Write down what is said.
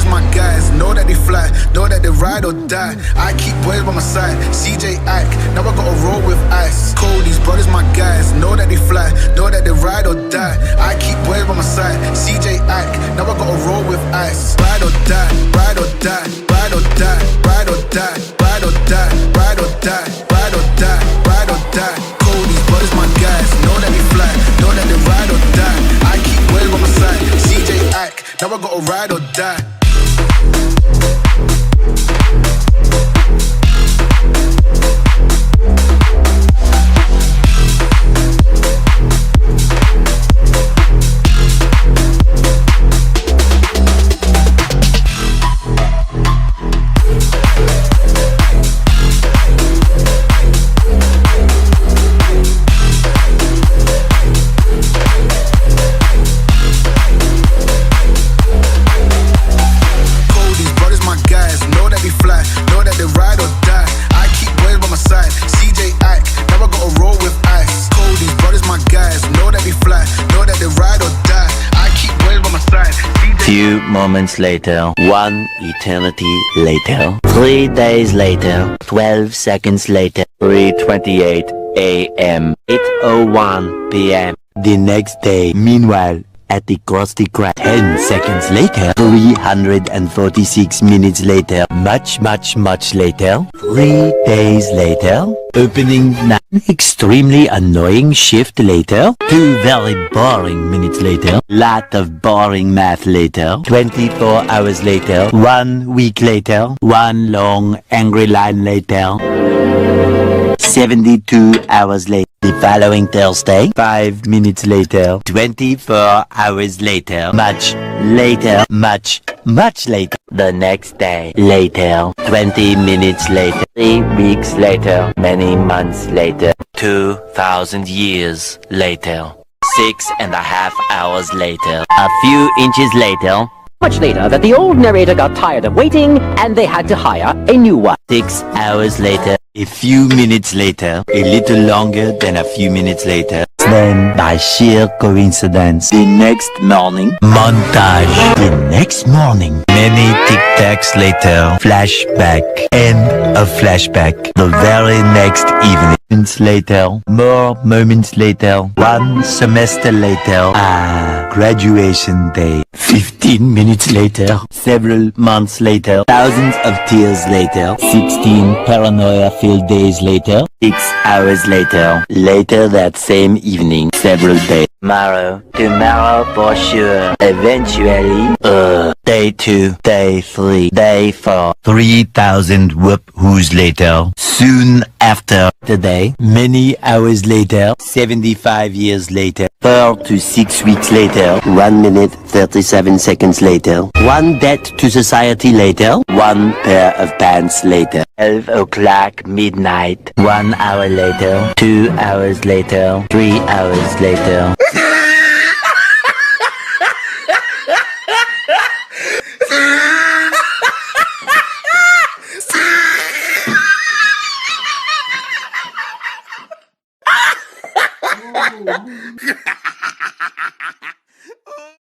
brothers my guys, know that they fly, know that they ride or die. I keep boys by my side, CJ Ike, now I gotta roll with ice. Cody's brothers my guys, know that they fly, know that they ride or die. I keep boys by my side, CJ Ike, now I gotta roll with ice. Ride or die, ride or die, ride or die, ride or die, ride or die, ride or die, ride or die, ride or die. Cody's brothers my guys, know that they fly, know that they ride or die. I keep boys by my side, CJ Ike, now I gotta ride or die. Few moments later, 1 eternity later, 3 days later, 12 seconds later, 3:28 a.m., 8:01 p.m. The next day, meanwhile, at the KRUSTY 10 seconds later, 346 minutes later, much later, 3 days later, opening night, extremely annoying shift later, 2 very boring minutes later, lot of boring math later, 24 hours later, 1 week later, 1 long angry line later, 72 hours later. The following Thursday, 5 minutes later, 24 hours later, much later, much later. The next day, later, 20 minutes later, 3 weeks later, many months later, 2,000 years later, 6.5 hours later, a few inches later, much later that the old narrator got tired of waiting and they had to hire a new one. 6 hours later, a few minutes later, a little longer than a few minutes later. Then, by sheer coincidence, the next morning, montage. The next morning, many tic-tacs later, flashback, and a flashback. The very next evening, moments later, more moments later, 1 semester later, graduation day. 15 minutes later, several months later, thousands of tears later, 16 paranoia-filled days later, 6 hours later, later that same evening, several days. Tomorrow for sure. Eventually, day 2, day 3, day 4, 3,000 whoop-whoos later. Soon after today, many hours later, 75 years later, 4 to 6 weeks later, 1 minute 37 seconds later, 1 debt to society later, 1 pair of pants later, 12 o'clock midnight, 1 hour later, 2 hours later, 3 hours later.